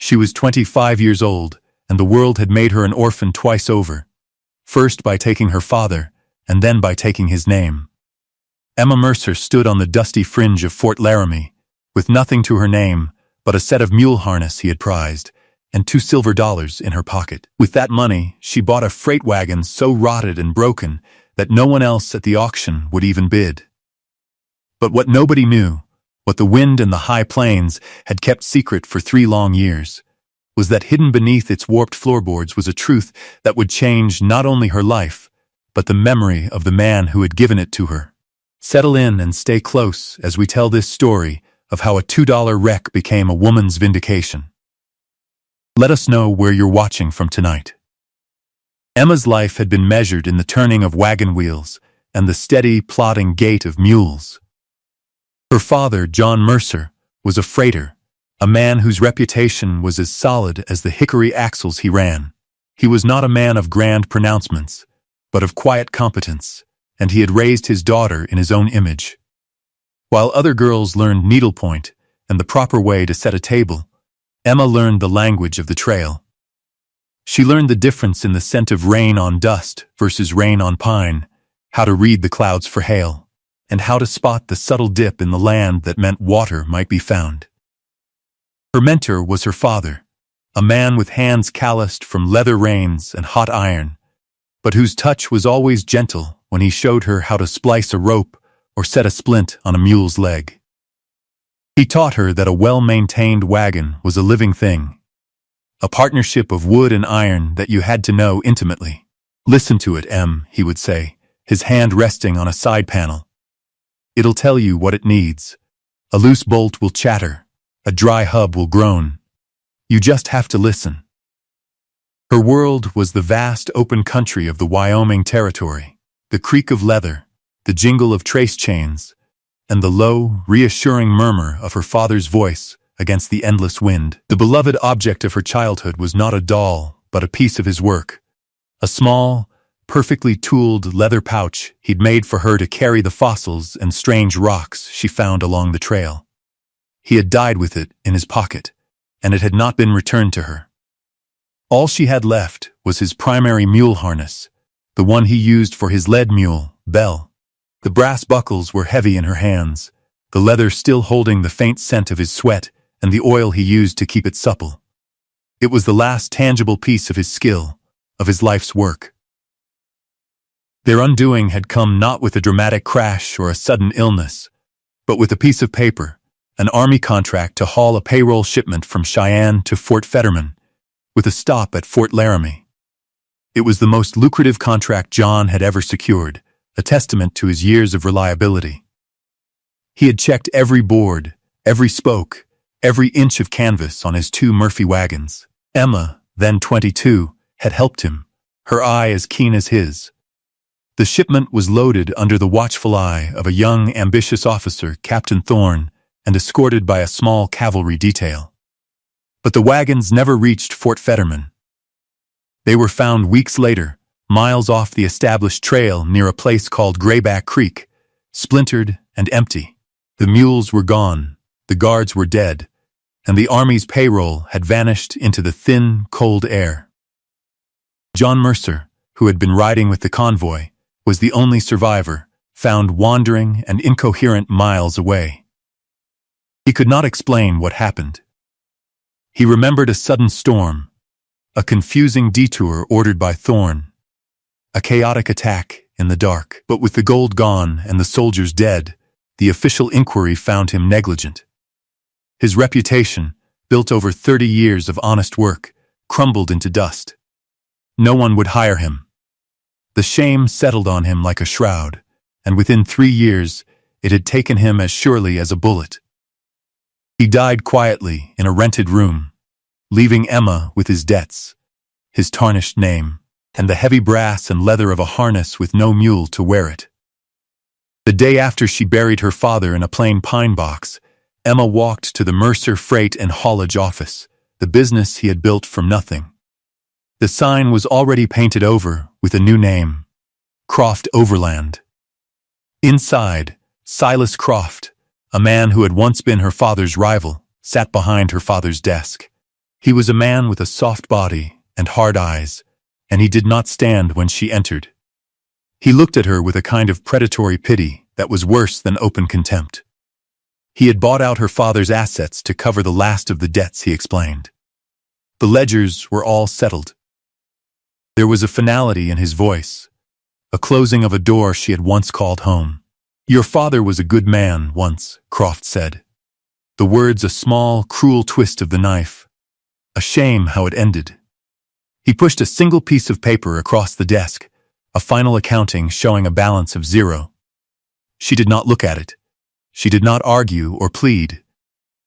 She was 25 years old, and the world had made her an orphan twice over, first by taking her father, and then by taking his name. Emma Mercer stood on the dusty fringe of Fort Laramie, with nothing to her name but a set of mule harness he had prized, and $2 silver in her pocket. With that money, she bought a freight wagon so rotted and broken that no one else at the auction would even bid. But what nobody knew, what the wind and the high plains had kept secret for 3 long years, was that hidden beneath its warped floorboards was a truth that would change not only her life, but the memory of the man who had given it to her. Settle in and stay close as we tell this story of how a $2 wreck became a woman's vindication. Let us know where you're watching from tonight. Emma's life had been measured in the turning of wagon wheels and the steady, plodding gait of mules. Her father, John Mercer, was a freighter, a man whose reputation was as solid as the hickory axles he ran. He was not a man of grand pronouncements, but of quiet competence, and he had raised his daughter in his own image. While other girls learned needlepoint and the proper way to set a table, Emma learned the language of the trail. She learned the difference in the scent of rain on dust versus rain on pine, how to read the clouds for hail, and how to spot the subtle dip in the land that meant water might be found. Her mentor was her father, a man with hands calloused from leather reins and hot iron, but whose touch was always gentle when he showed her how to splice a rope or set a splint on a mule's leg. He taught her that a well-maintained wagon was a living thing, a partnership of wood and iron that you had to know intimately. "Listen to it, Em," he would say, his hand resting on a side panel. "It'll tell you what it needs. A loose bolt will chatter, a dry hub will groan. You just have to listen." Her world was the vast open country of the Wyoming Territory, the creak of leather, the jingle of trace chains, and the low, reassuring murmur of her father's voice against the endless wind. The beloved object of her childhood was not a doll, but a piece of his work. A small, perfectly tooled leather pouch he'd made for her to carry the fossils and strange rocks she found along the trail. He had died with it in his pocket, and it had not been returned to her. All she had left was his primary mule harness, the one he used for his lead mule, Belle. The brass buckles were heavy in her hands, the leather still holding the faint scent of his sweat and the oil he used to keep it supple. It was the last tangible piece of his skill, of his life's work. Their undoing had come not with a dramatic crash or a sudden illness, but with a piece of paper, an army contract to haul a payroll shipment from Cheyenne to Fort Fetterman, with a stop at Fort Laramie. It was the most lucrative contract John had ever secured, a testament to his years of reliability. He had checked every board, every spoke, every inch of canvas on his 2 Murphy wagons. Emma, then 22, had helped him, her eye as keen as his. The shipment was loaded under the watchful eye of a young, ambitious officer, Captain Thorne, and escorted by a small cavalry detail. But the wagons never reached Fort Fetterman. They were found weeks later, miles off the established trail near a place called Grayback Creek, splintered and empty. The mules were gone, the guards were dead, and the Army's payroll had vanished into the thin, cold air. John Mercer, who had been riding with the convoy, was the only survivor, found wandering and incoherent miles away. He could not explain what happened. He remembered a sudden storm, a confusing detour ordered by Thorne, a chaotic attack in the dark. But with the gold gone and the soldiers dead, the official inquiry found him negligent. His reputation, built over 30 years of honest work, crumbled into dust. No one would hire him. The shame settled on him like a shroud, and within 3 years, it had taken him as surely as a bullet. He died quietly in a rented room, leaving Emma with his debts, his tarnished name, and the heavy brass and leather of a harness with no mule to wear it. The day after she buried her father in a plain pine box, Emma walked to the Mercer Freight and Haulage office, the business he had built from nothing. The sign was already painted over with a new name, Croft Overland. Inside, Silas Croft, a man who had once been her father's rival, sat behind her father's desk. He was a man with a soft body and hard eyes, and he did not stand when she entered. He looked at her with a kind of predatory pity that was worse than open contempt. He had bought out her father's assets to cover the last of the debts, he explained. The ledgers were all settled. There was a finality in his voice, a closing of a door she had once called home. "Your father was a good man once," Croft said. The words a small, cruel twist of the knife. A shame how it ended. He pushed a single piece of paper across the desk, a final accounting showing a balance of 0. She did not look at it. She did not argue or plead.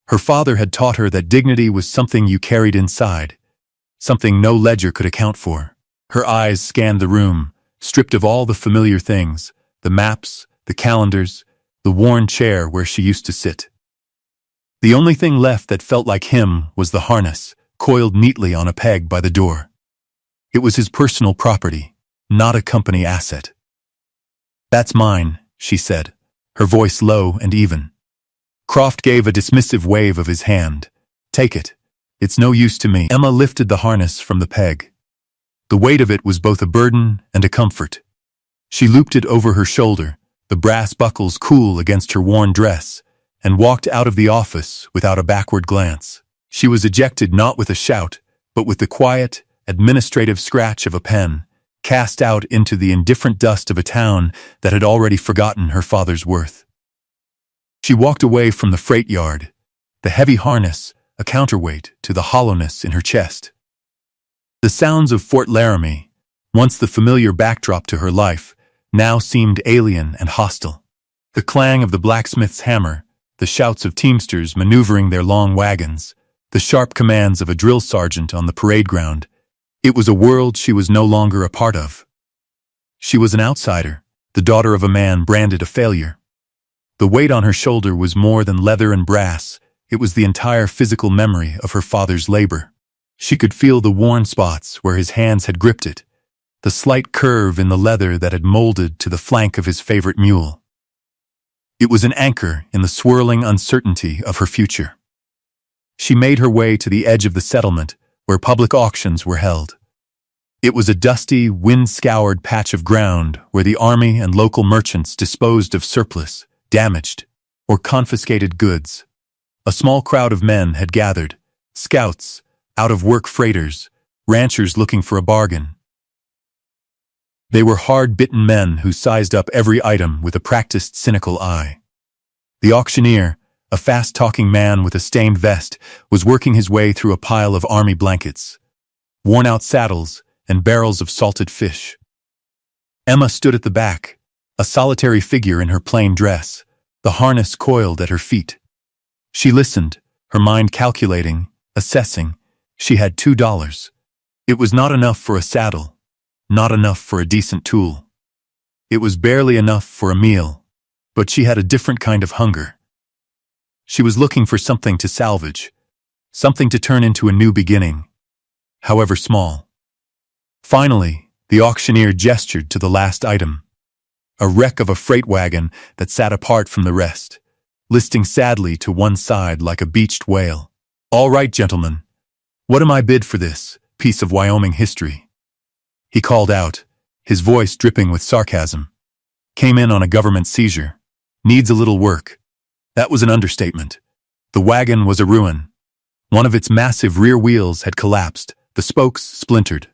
Her father had taught her that dignity was something you carried inside, something no ledger could account for. Her eyes scanned the room, stripped of all the familiar things, the maps, the calendars, the worn chair where she used to sit. The only thing left that felt like him was the harness, coiled neatly on a peg by the door. It was his personal property, not a company asset. "That's mine," she said, her voice low and even. Croft gave a dismissive wave of his hand. "Take it. It's no use to me." Emma lifted the harness from the peg. The weight of it was both a burden and a comfort. She looped it over her shoulder, the brass buckles cool against her worn dress, and walked out of the office without a backward glance. She was ejected not with a shout, but with the quiet, administrative scratch of a pen, cast out into the indifferent dust of a town that had already forgotten her father's worth. She walked away from the freight yard, the heavy harness a counterweight to the hollowness in her chest. The sounds of Fort Laramie, once the familiar backdrop to her life, now seemed alien and hostile. The clang of the blacksmith's hammer, the shouts of teamsters maneuvering their long wagons, the sharp commands of a drill sergeant on the parade ground. It was a world she was no longer a part of. She was an outsider, the daughter of a man branded a failure. The weight on her shoulder was more than leather and brass. It was the entire physical memory of her father's labor. She could feel the worn spots where his hands had gripped it, the slight curve in the leather that had molded to the flank of his favorite mule. It was an anchor in the swirling uncertainty of her future. She made her way to the edge of the settlement where public auctions were held. It was a dusty, wind-scoured patch of ground where the army and local merchants disposed of surplus, damaged, or confiscated goods. A small crowd of men had gathered, scouts, out-of-work freighters, ranchers looking for a bargain. They were hard-bitten men who sized up every item with a practiced, cynical eye. The auctioneer, a fast-talking man with a stained vest, was working his way through a pile of army blankets, worn-out saddles, and barrels of salted fish. Emma stood at the back, a solitary figure in her plain dress, the harness coiled at her feet. She listened, her mind calculating, assessing. She had $2. It was not enough for a saddle, not enough for a decent tool. It was barely enough for a meal, but she had a different kind of hunger. She was looking for something to salvage, something to turn into a new beginning, however small. Finally, the auctioneer gestured to the last item, a wreck of a freight wagon that sat apart from the rest, listing sadly to one side like a beached whale. "All right, gentlemen, what am I bid for this piece of Wyoming history?" He called out, his voice dripping with sarcasm. "Came in on a government seizure. Needs a little work." That was an understatement. The wagon was a ruin. One of its massive rear wheels had collapsed, the spokes splintered.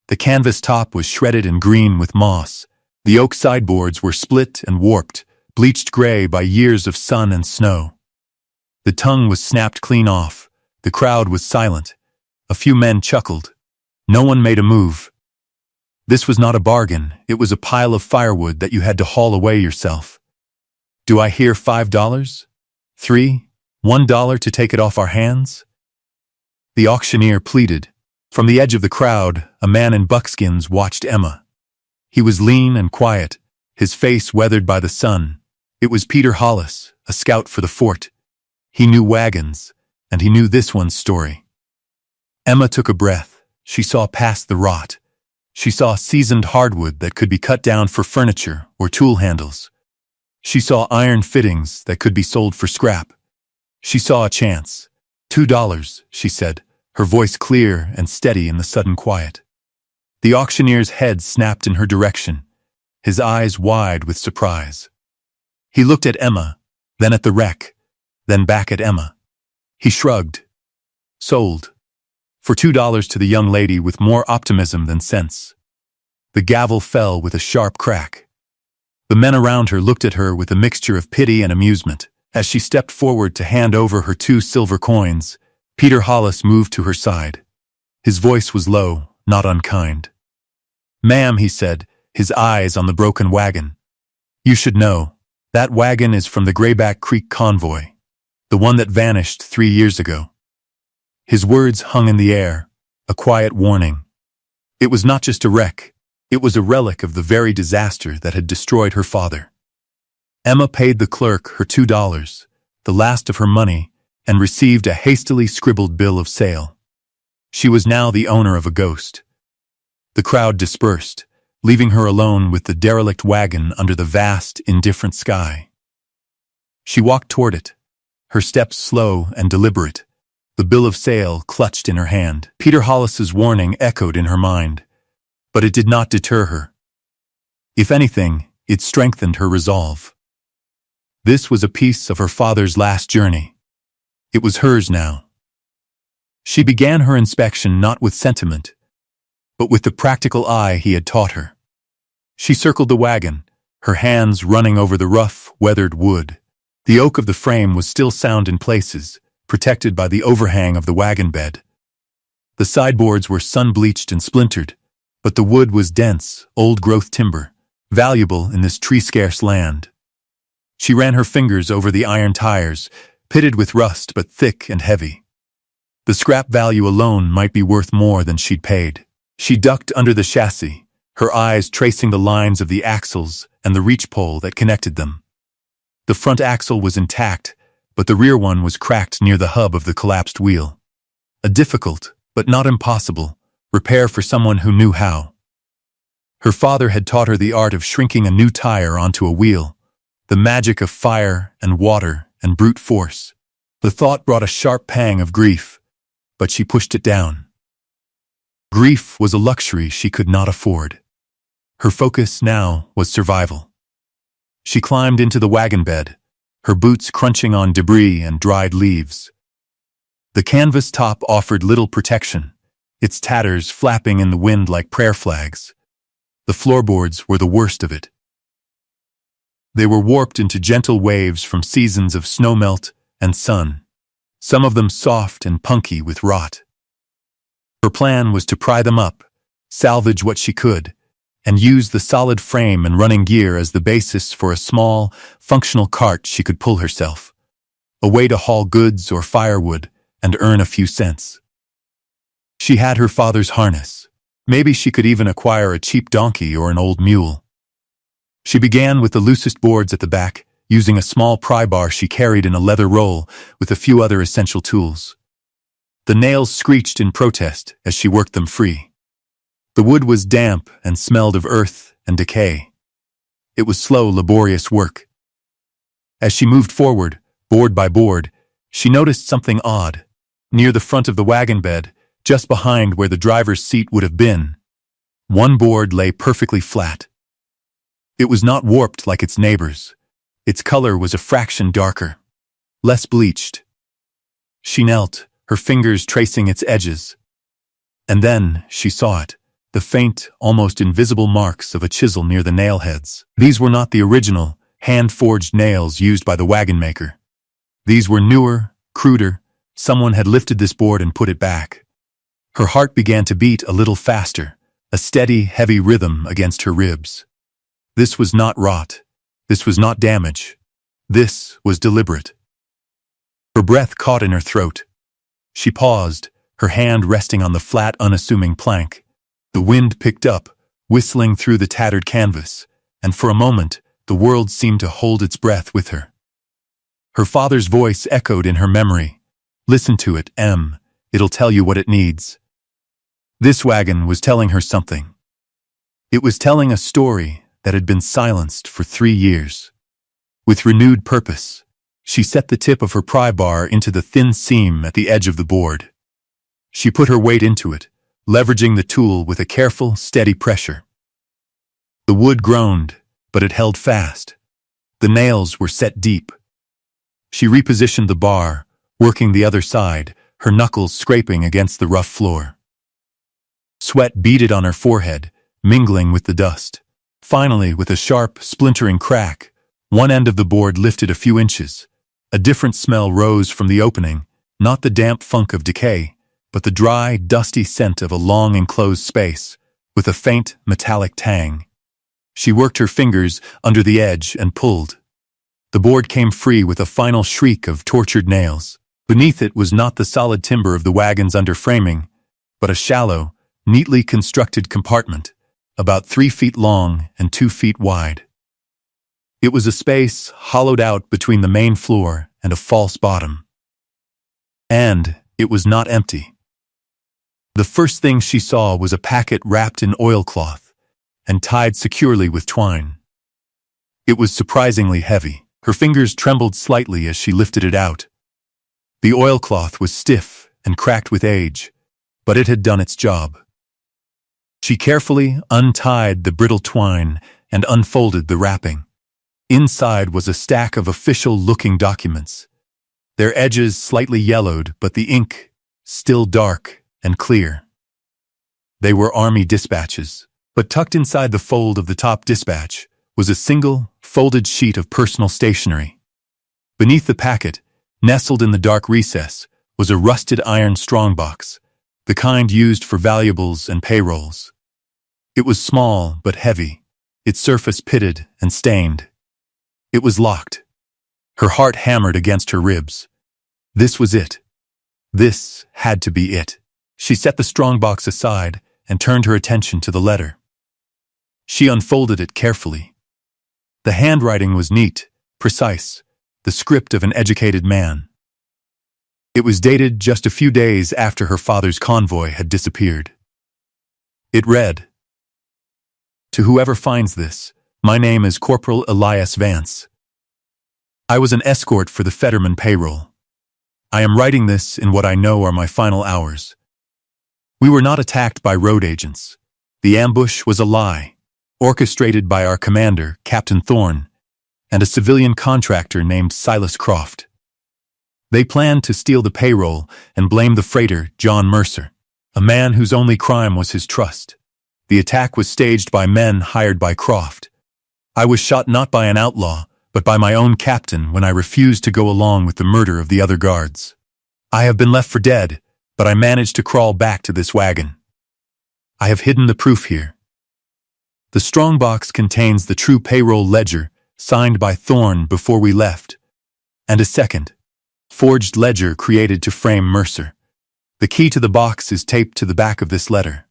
The canvas top was shredded and green with moss. The oak sideboards were split and warped, bleached gray by years of sun and snow. The tongue was snapped clean off. The crowd was silent. A few men chuckled. No one made a move. This was not a bargain. It was a pile of firewood that you had to haul away yourself. "Do I hear $5? $3? $1 to take it off our hands?" The auctioneer pleaded. From the edge of the crowd, a man in buckskins watched Emma. He was lean and quiet, his face weathered by the sun. It was Peter Hollis, a scout for the fort. He knew wagons, and he knew this one's story. Emma took a breath. She saw past the rot. She saw seasoned hardwood that could be cut down for furniture or tool handles. She saw iron fittings that could be sold for scrap. She saw a chance. $2, she said, her voice clear and steady in the sudden quiet. The auctioneer's head snapped in her direction, his eyes wide with surprise. He looked at Emma, then at the wreck, then back at Emma. He shrugged. Sold. For $2 to the young lady with more optimism than sense. The gavel fell with a sharp crack. The men around her looked at her with a mixture of pity and amusement. As she stepped forward to hand over her 2 silver coins, Peter Hollis moved to her side. His voice was low, not unkind. "Ma'am," he said, his eyes on the broken wagon. "You should know. That wagon is from the Grayback Creek convoy, the one that vanished 3 years ago." His words hung in the air, a quiet warning. It was not just a wreck, it was a relic of the very disaster that had destroyed her father. Emma paid the clerk her $2, the last of her money, and received a hastily scribbled bill of sale. She was now the owner of a ghost. The crowd dispersed, leaving her alone with the derelict wagon under the vast, indifferent sky. She walked toward it, her steps slow and deliberate, the bill of sale clutched in her hand. Peter Hollis's warning echoed in her mind, but it did not deter her. If anything, it strengthened her resolve. This was a piece of her father's last journey. It was hers now. She began her inspection not with sentiment, but with the practical eye he had taught her. She circled the wagon, her hands running over the rough, weathered wood. The oak of the frame was still sound in places, protected by the overhang of the wagon bed. The sideboards were sun-bleached and splintered, but the wood was dense, old-growth timber, valuable in this tree-scarce land. She ran her fingers over the iron tires, pitted with rust but thick and heavy. The scrap value alone might be worth more than she'd paid. She ducked under the chassis, her eyes tracing the lines of the axles and the reach pole that connected them. The front axle was intact, but the rear one was cracked near the hub of the collapsed wheel. A difficult, but not impossible, repair for someone who knew how. Her father had taught her the art of shrinking a new tire onto a wheel, the magic of fire and water and brute force. The thought brought a sharp pang of grief, but she pushed it down. Grief was a luxury she could not afford. Her focus now was survival. She climbed into the wagon bed, her boots crunching on debris and dried leaves. The canvas top offered little protection, its tatters flapping in the wind like prayer flags. The floorboards were the worst of it. They were warped into gentle waves from seasons of snowmelt and sun, some of them soft and punky with rot. Her plan was to pry them up, salvage what she could, and use the solid frame and running gear as the basis for a small, functional cart she could pull herself, a way to haul goods or firewood and earn a few cents. She had her father's harness. Maybe she could even acquire a cheap donkey or an old mule. She began with the loosest boards at the back, using a small pry bar she carried in a leather roll with a few other essential tools. The nails screeched in protest as she worked them free. The wood was damp and smelled of earth and decay. It was slow, laborious work. As she moved forward, board by board, she noticed something odd. Near the front of the wagon bed, just behind where the driver's seat would have been, one board lay perfectly flat. It was not warped like its neighbors. Its color was a fraction darker, less bleached. She knelt, her fingers tracing its edges. And then she saw it. The faint, almost invisible marks of a chisel near the nail heads. These were not the original, hand-forged nails used by the wagon maker. These were newer, cruder. Someone had lifted this board and put it back. Her heart began to beat a little faster, a steady, heavy rhythm against her ribs. This was not rot. This was not damage. This was deliberate. Her breath caught in her throat. She paused, her hand resting on the flat, unassuming plank. The wind picked up, whistling through the tattered canvas, and for a moment, the world seemed to hold its breath with her. Her father's voice echoed in her memory. "Listen to it, Em. It'll tell you what it needs." This wagon was telling her something. It was telling a story that had been silenced for 3 years. With renewed purpose, she set the tip of her pry bar into the thin seam at the edge of the board. She put her weight into it, leveraging the tool with a careful, steady pressure. The wood groaned, but it held fast. The nails were set deep. She repositioned the bar, working the other side, her knuckles scraping against the rough floor. Sweat beaded on her forehead, mingling with the dust. Finally, with a sharp, splintering crack, one end of the board lifted a few inches. A different smell rose from the opening, not the damp funk of decay, but the dry, dusty scent of a long enclosed space, with a faint, metallic tang. She worked her fingers under the edge and pulled. The board came free with a final shriek of tortured nails. Beneath it was not the solid timber of the wagon's underframing, but a shallow, neatly constructed compartment, about 3 feet long and 2 feet wide. It was a space hollowed out between the main floor and a false bottom. And it was not empty. The first thing she saw was a packet wrapped in oilcloth and tied securely with twine. It was surprisingly heavy. Her fingers trembled slightly as she lifted it out. The oilcloth was stiff and cracked with age, but it had done its job. She carefully untied the brittle twine and unfolded the wrapping. Inside was a stack of official-looking documents, their edges slightly yellowed, but the ink still dark and clear. They were Army dispatches, but tucked inside the fold of the top dispatch was a single, folded sheet of personal stationery. Beneath the packet, nestled in the dark recess, was a rusted iron strongbox, the kind used for valuables and payrolls. It was small but heavy, its surface pitted and stained. It was locked. Her heart hammered against her ribs. This was it. This had to be it. She set the strongbox aside and turned her attention to the letter. She unfolded it carefully. The handwriting was neat, precise, the script of an educated man. It was dated just a few days after her father's convoy had disappeared. It read, "To whoever finds this, my name is Corporal Elias Vance. I was an escort for the Fetterman payroll. I am writing this in what I know are my final hours. We were not attacked by road agents. The ambush was a lie, orchestrated by our commander, Captain Thorne, and a civilian contractor named Silas Croft. They planned to steal the payroll and blame the freighter, John Mercer, a man whose only crime was his trust. The attack was staged by men hired by Croft. I was shot not by an outlaw, but by my own captain when I refused to go along with the murder of the other guards. I have been left for dead, but I managed to crawl back to this wagon. I have hidden the proof here. The strongbox contains the true payroll ledger signed by Thorne before we left, and a second, forged ledger created to frame Mercer. The key to the box is taped to the back of this letter.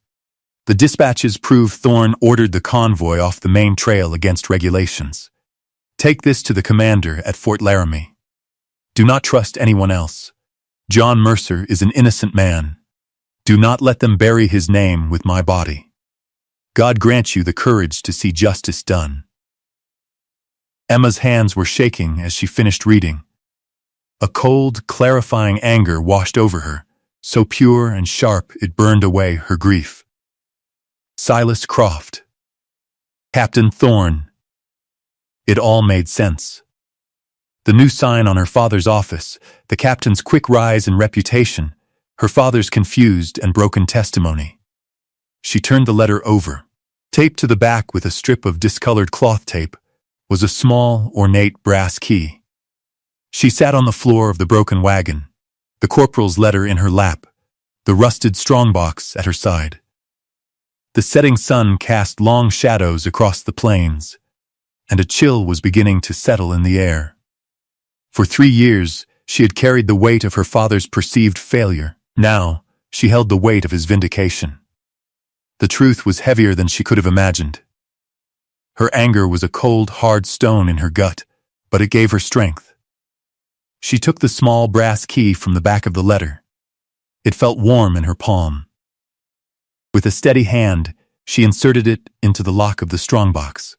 The dispatches prove Thorne ordered the convoy off the main trail against regulations. Take this to the commander at Fort Laramie. Do not trust anyone else. John Mercer is an innocent man. Do not let them bury his name with my body. God grant you the courage to see justice done." Emma's hands were shaking as she finished reading. A cold, clarifying anger washed over her, so pure and sharp it burned away her grief. Silas Croft. Captain Thorne. It all made sense. The new sign on her father's office, the captain's quick rise in reputation, her father's confused and broken testimony. She turned the letter over. Taped to the back with a strip of discolored cloth tape was a small, ornate brass key. She sat on the floor of the broken wagon, the corporal's letter in her lap, the rusted strongbox at her side. The setting sun cast long shadows across the plains, and a chill was beginning to settle in the air. For 3 years, she had carried the weight of her father's perceived failure. Now, she held the weight of his vindication. The truth was heavier than she could have imagined. Her anger was a cold, hard stone in her gut, but it gave her strength. She took the small brass key from the back of the letter. It felt warm in her palm. With a steady hand, she inserted it into the lock of the strongbox.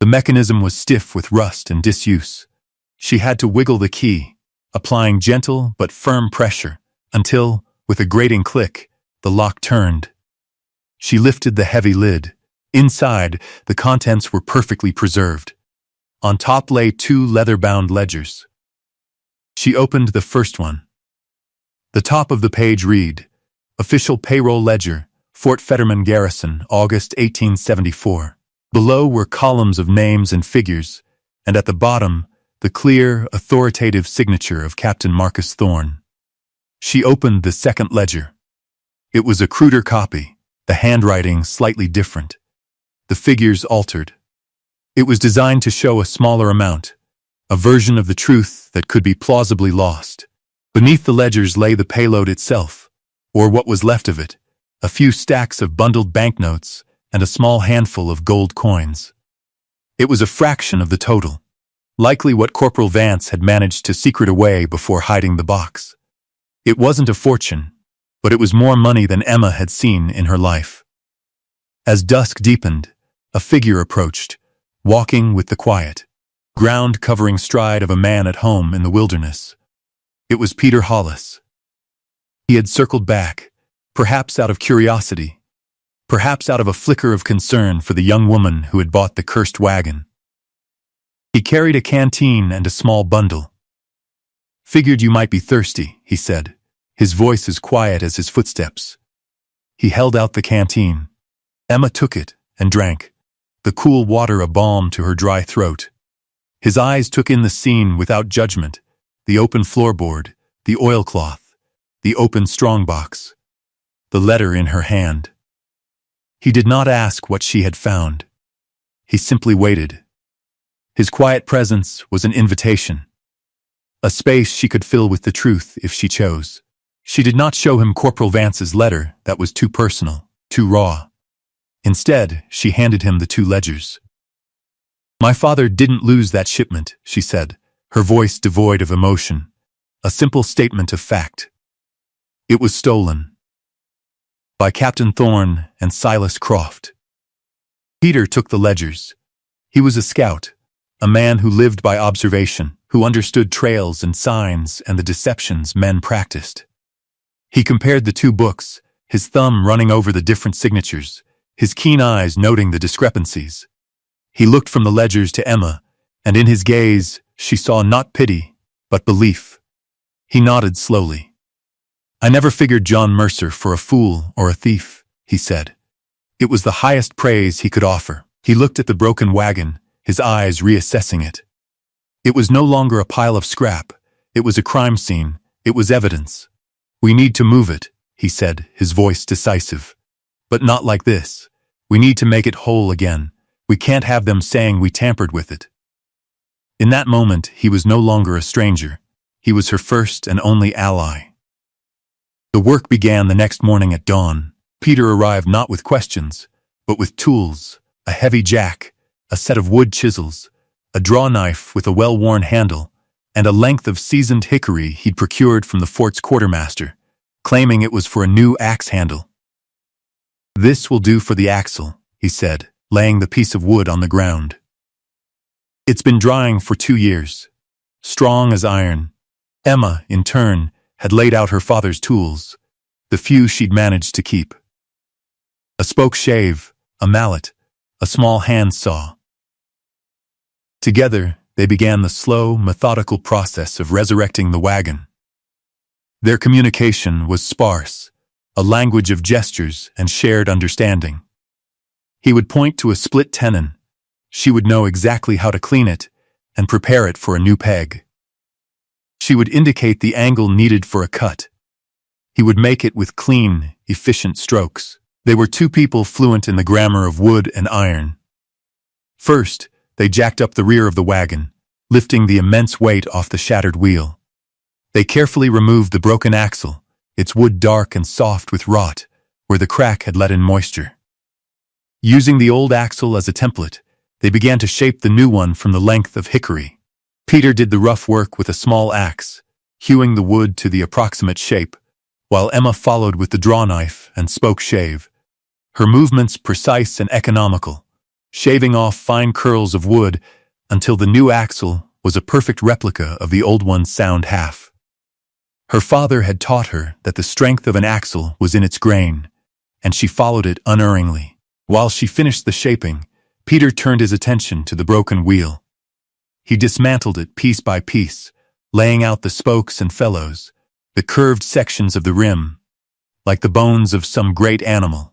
The mechanism was stiff with rust and disuse. She had to wiggle the key, applying gentle but firm pressure, until, With a grating click, the lock turned. She lifted the heavy lid. Inside, the contents were perfectly preserved. On top lay 2 leather-bound ledgers. She opened the first one. The top of the page read, Official Payroll Ledger, Fort Fetterman Garrison, August 1874. Below were columns of names and figures, and at the bottom, the clear, authoritative signature of Captain Marcus Thorne. She opened the second ledger. It was a cruder copy, the handwriting slightly different. The figures altered. It was designed to show a smaller amount, a version of the truth that could be plausibly lost. Beneath the ledgers lay the payload itself, or what was left of it, a few stacks of bundled banknotes and a small handful of gold coins. It was a fraction of the total, likely what Corporal Vance had managed to secret away before hiding the box. It wasn't a fortune, but it was more money than Emma had seen in her life. As dusk deepened, a figure approached, walking with the quiet, ground-covering stride of a man at home in the wilderness. It was Peter Hollis. He had circled back, perhaps out of curiosity, perhaps out of a flicker of concern for the young woman who had bought the cursed wagon. He carried a canteen and a small bundle. "Figured you might be thirsty," he said, his voice as quiet as his footsteps. He held out the canteen. Emma took it and drank, the cool water a balm to her dry throat. His eyes took in the scene without judgment, the open floorboard, the oilcloth, the open strongbox, the letter in her hand. He did not ask what she had found. He simply waited. His quiet presence was an invitation, a space she could fill with the truth if she chose. She did not show him Corporal Vance's letter that was too personal, too raw. Instead, she handed him the 2 ledgers. "My father didn't lose that shipment," she said, her voice devoid of emotion, a simple statement of fact. "It was stolen. By Captain Thorne and Silas Croft." Peter took the ledgers. He was a scout, a man who lived by observation, who understood trails and signs and the deceptions men practiced. He compared the 2 books, his thumb running over the different signatures, his keen eyes noting the discrepancies. He looked from the ledgers to Emma, and in his gaze she saw not pity, but belief. He nodded slowly. "I never figured John Mercer for a fool or a thief," he said. It was the highest praise he could offer. He looked at the broken wagon, his eyes reassessing it. It was no longer a pile of scrap. It was a crime scene. It was evidence. "We need to move it," he said, his voice decisive. "But not like this. We need to make it whole again. We can't have them saying we tampered with it." In that moment, he was no longer a stranger. He was her first and only ally. The work began the next morning at dawn. Peter arrived not with questions, but with tools, a heavy jack, a set of wood chisels, a draw knife with a well-worn handle, and a length of seasoned hickory he'd procured from the fort's quartermaster, claiming it was for a new axe handle. "This will do for the axle," he said, laying the piece of wood on the ground. "It's been drying for 2 years, strong as iron." Emma, in turn, had laid out her father's tools, the few she'd managed to keep. A spoke shave, a mallet, a small hand saw. Together, they began the slow, methodical process of resurrecting the wagon. Their communication was sparse, a language of gestures and shared understanding. He would point to a split tenon. She would know exactly how to clean it and prepare it for a new peg. She would indicate the angle needed for a cut. He would make it with clean, efficient strokes. They were 2 people fluent in the grammar of wood and iron. First, they jacked up the rear of the wagon, lifting the immense weight off the shattered wheel. They carefully removed the broken axle, its wood dark and soft with rot, where the crack had let in moisture. Using the old axle as a template, they began to shape the new one from the length of hickory. Peter did the rough work with a small axe, hewing the wood to the approximate shape, while Emma followed with the draw knife and spoke shave, her movements precise and economical, shaving off fine curls of wood until the new axle was a perfect replica of the old one's sound half. Her father had taught her that the strength of an axle was in its grain, and she followed it unerringly. While she finished the shaping, Peter turned his attention to the broken wheel. He dismantled it piece by piece, laying out the spokes and felloes, the curved sections of the rim, like the bones of some great animal.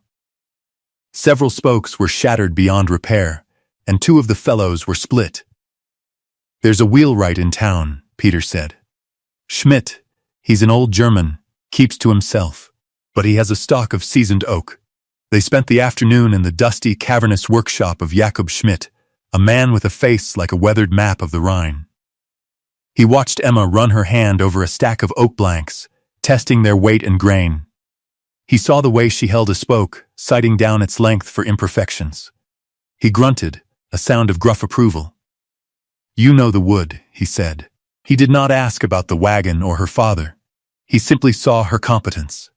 Several spokes were shattered beyond repair, and two of the felloes were split. "There's a wheelwright in town," Peter said. "Schmidt, he's an old German, keeps to himself, but he has a stock of seasoned oak." They spent the afternoon in the dusty, cavernous workshop of Jakob Schmidt, a man with a face like a weathered map of the Rhine. He watched Emma run her hand over a stack of oak blanks, testing their weight and grain. He saw the way she held a spoke, sighting down its length for imperfections. He grunted, a sound of gruff approval. "You know the wood," he said. He did not ask about the wagon or her father. He simply saw her competence.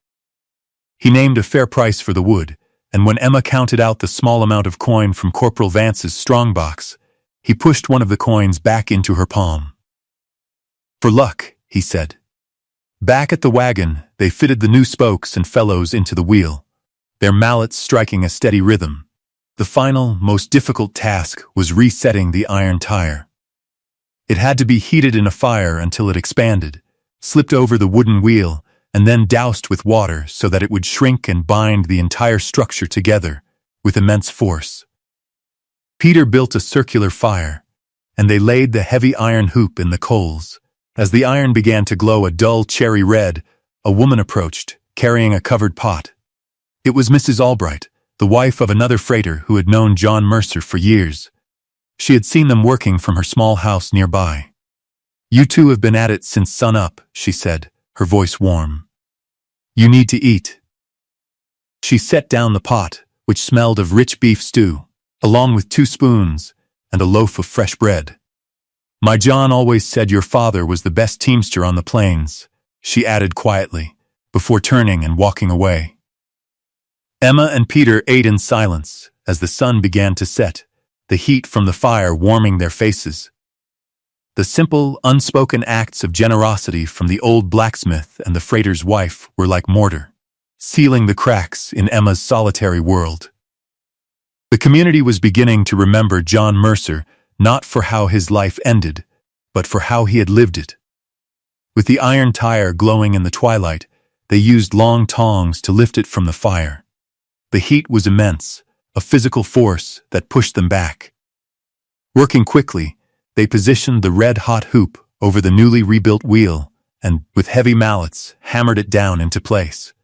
He named a fair price for the wood, and when Emma counted out the small amount of coin from Corporal Vance's strongbox, he pushed one of the coins back into her palm. "For luck," he said. Back at the wagon, they fitted the new spokes and felloes into the wheel, their mallets striking a steady rhythm. The final, most difficult task was resetting the iron tire. It had to be heated in a fire until it expanded, slipped over the wooden wheel, and then doused with water so that it would shrink and bind the entire structure together with immense force. Peter built a circular fire, and they laid the heavy iron hoop in the coals. As the iron began to glow a dull cherry red, a woman approached, carrying a covered pot. It was Mrs. Albright, the wife of another freighter who had known John Mercer for years. She had seen them working from her small house nearby. "You two have been at it since sun-up," she said, her voice warm. "You need to eat." She set down the pot, which smelled of rich beef stew, along with 2 spoons and a loaf of fresh bread. "My John always said your father was the best teamster on the plains," she added quietly, before turning and walking away. Emma and Peter ate in silence as the sun began to set, the heat from the fire warming their faces. The simple, unspoken acts of generosity from the old blacksmith and the freighter's wife were like mortar, sealing the cracks in Emma's solitary world. The community was beginning to remember John Mercer, not for how his life ended, but for how he had lived it. With the iron tire glowing in the twilight, they used long tongs to lift it from the fire. The heat was immense, a physical force that pushed them back. Working quickly, they positioned the red-hot hoop over the newly rebuilt wheel and, with heavy mallets, hammered it down into place.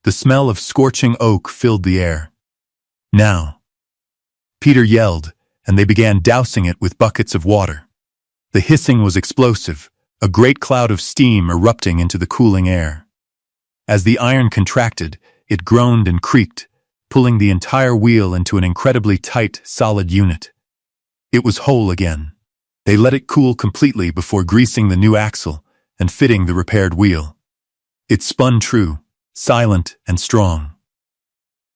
The smell of scorching oak filled the air. "Now!" Peter yelled, and they began dousing it with buckets of water. The hissing was explosive, a great cloud of steam erupting into the cooling air. As the iron contracted, it groaned and creaked, pulling the entire wheel into an incredibly tight, solid unit. It was whole again. They let it cool completely before greasing the new axle and fitting the repaired wheel. It spun true, silent and strong.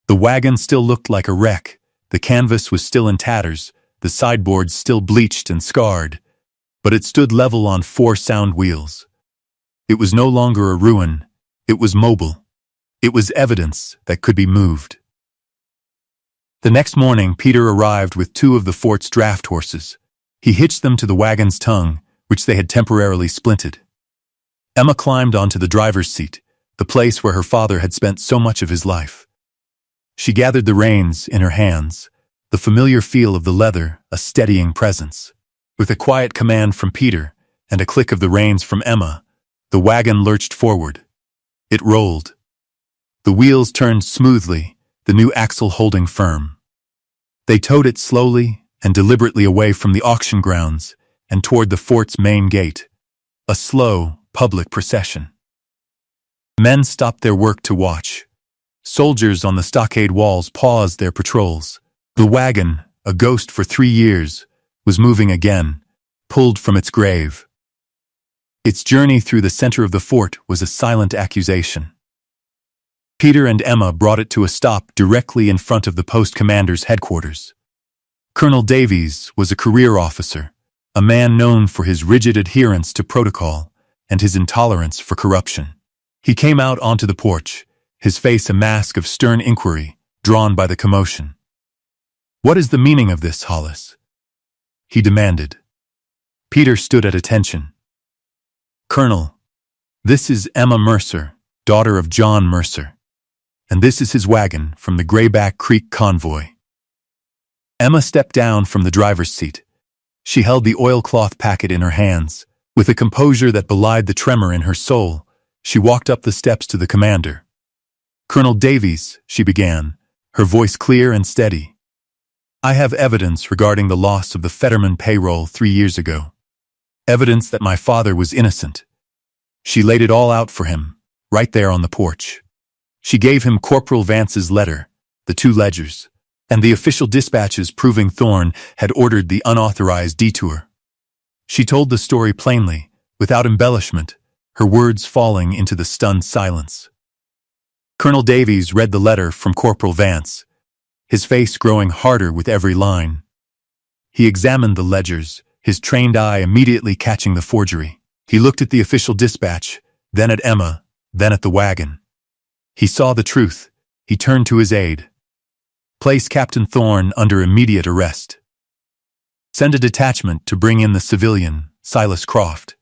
The wagon still looked like a wreck, the canvas was still in tatters, the sideboards still bleached and scarred, but it stood level on 4 sound wheels. It was no longer a ruin, it was mobile. It was evidence that could be moved. The next morning, Peter arrived with 2 of the fort's draft horses. He hitched them to the wagon's tongue, which they had temporarily splinted. Emma climbed onto the driver's seat, the place where her father had spent so much of his life. She gathered the reins in her hands, the familiar feel of the leather, a steadying presence. With a quiet command from Peter and a click of the reins from Emma, the wagon lurched forward. It rolled. The wheels turned smoothly, the new axle holding firm. They towed it slowly and deliberately away from the auction grounds and toward the fort's main gate, a slow, public procession. Men stopped their work to watch. Soldiers on the stockade walls paused their patrols. The wagon, a ghost for 3 years, was moving again, pulled from its grave. Its journey through the center of the fort was a silent accusation. Peter and Emma brought it to a stop directly in front of the post commander's headquarters. Colonel Davies was a career officer, a man known for his rigid adherence to protocol and his intolerance for corruption. He came out onto the porch, his face a mask of stern inquiry, drawn by the commotion. "What is the meaning of this, Hollis?" he demanded. Peter stood at attention. "Colonel, this is Emma Mercer, daughter of John Mercer. And this is his wagon from the Grayback Creek convoy." Emma stepped down from the driver's seat. She held the oilcloth packet in her hands. With a composure that belied the tremor in her soul, she walked up the steps to the commander. "Colonel Davies," she began, her voice clear and steady. "I have evidence regarding the loss of the Fetterman payroll 3 years ago. Evidence that my father was innocent." She laid it all out for him, right there on the porch. She gave him Corporal Vance's letter, the 2 ledgers, and the official dispatches proving Thorne had ordered the unauthorized detour. She told the story plainly, without embellishment, her words falling into the stunned silence. Colonel Davies read the letter from Corporal Vance, his face growing harder with every line. He examined the ledgers, his trained eye immediately catching the forgery. He looked at the official dispatch, then at Emma, then at the wagon. He saw the truth. He turned to his aide. "Place Captain Thorne under immediate arrest. Send a detachment to bring in the civilian, Silas Croft.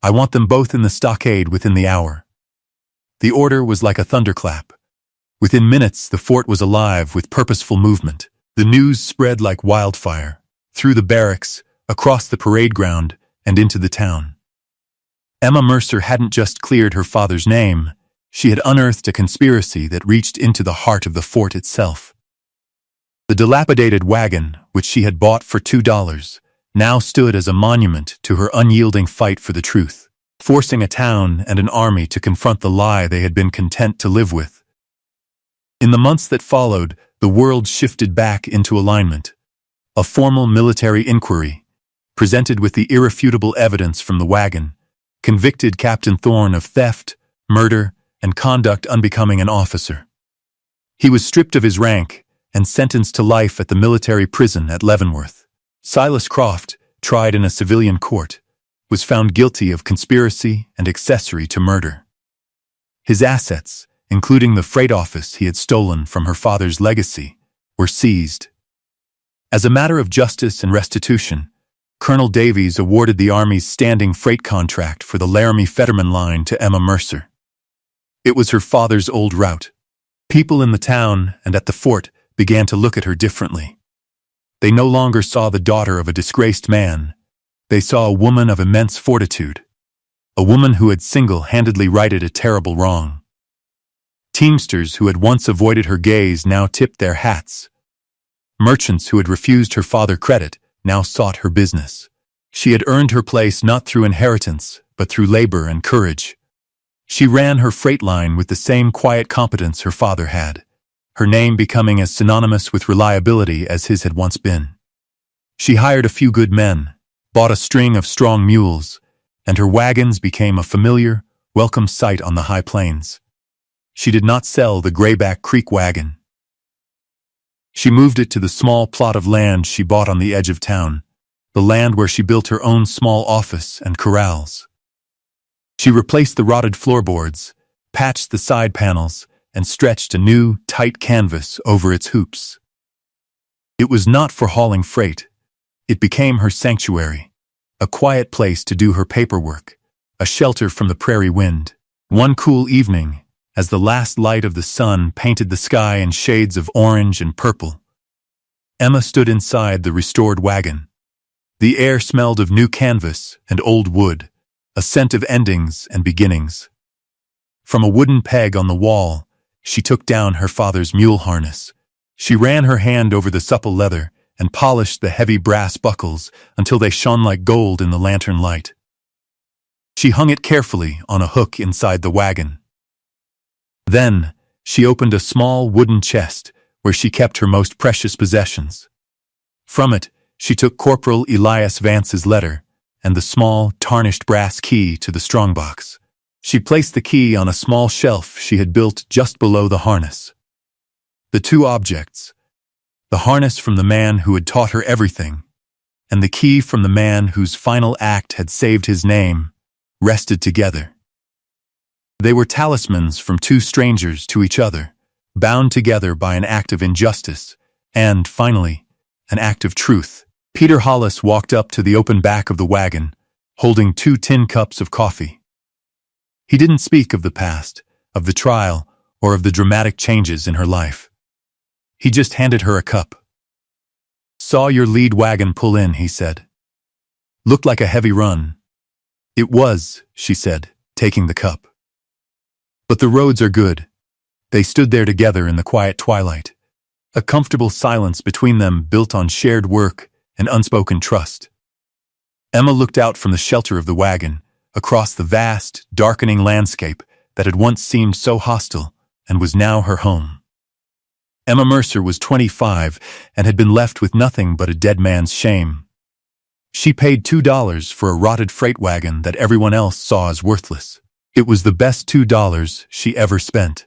I want them both in the stockade within the hour." The order was like a thunderclap. Within minutes, the fort was alive with purposeful movement. The news spread like wildfire, through the barracks, across the parade ground, and into the town. Emma Mercer hadn't just cleared her father's name, she had unearthed a conspiracy that reached into the heart of the fort itself. The dilapidated wagon, which she had bought for $2, now stood as a monument to her unyielding fight for the truth, forcing a town and an army to confront the lie they had been content to live with. In the months that followed, the world shifted back into alignment. A formal military inquiry, presented with the irrefutable evidence from the wagon, convicted Captain Thorne of theft, murder, and conduct unbecoming an officer. He was stripped of his rank and sentenced to life at the military prison at Leavenworth. Silas Croft, tried in a civilian court, was found guilty of conspiracy and accessory to murder. His assets, including the freight office he had stolen from her father's legacy, were seized. As a matter of justice and restitution, Colonel Davies awarded the Army's standing freight contract for the Laramie-Fetterman line to Emma Mercer. It was her father's old route. People in the town and at the fort began to look at her differently. They no longer saw the daughter of a disgraced man. They saw a woman of immense fortitude, a woman who had single-handedly righted a terrible wrong. Teamsters who had once avoided her gaze now tipped their hats. Merchants who had refused her father credit now sought her business. She had earned her place not through inheritance, but through labor and courage. She ran her freight line with the same quiet competence her father had, her name becoming as synonymous with reliability as his had once been. She hired a few good men, bought a string of strong mules, and her wagons became a familiar, welcome sight on the high plains. She did not sell the Grayback Creek wagon. She moved it to the small plot of land she bought on the edge of town, the land where she built her own small office and corrals. She replaced the rotted floorboards, patched the side panels, and stretched a new, tight canvas over its hoops. It was not for hauling freight. It became her sanctuary, a quiet place to do her paperwork, a shelter from the prairie wind. One cool evening, as the last light of the sun painted the sky in shades of orange and purple, Emma stood inside the restored wagon. The air smelled of new canvas and old wood, a scent of endings and beginnings. From a wooden peg on the wall, she took down her father's mule harness. She ran her hand over the supple leather and polished the heavy brass buckles until they shone like gold in the lantern light. She hung it carefully on a hook inside the wagon. Then, she opened a small wooden chest where she kept her most precious possessions. From it, she took Corporal Elias Vance's letter and the small, tarnished brass key to the strongbox. She placed the key on a small shelf she had built just below the harness. The two objects, the harness from the man who had taught her everything, and the key from the man whose final act had saved his name, rested together. They were talismans from two strangers to each other, bound together by an act of injustice, and, finally, an act of truth. Peter Hollis walked up to the open back of the wagon, holding 2 tin cups of coffee. He didn't speak of the past, of the trial, or of the dramatic changes in her life. He just handed her a cup. "Saw your lead wagon pull in," he said. "Looked like a heavy run." "It was," she said, taking the cup. "But the roads are good." They stood there together in the quiet twilight, a comfortable silence between them built on shared work and unspoken trust. Emma looked out from the shelter of the wagon, across the vast, darkening landscape that had once seemed so hostile and was now her home. Emma Mercer was 25 and had been left with nothing but a dead man's shame. She paid $2 for a rotted freight wagon that everyone else saw as worthless. It was the best $2 she ever spent.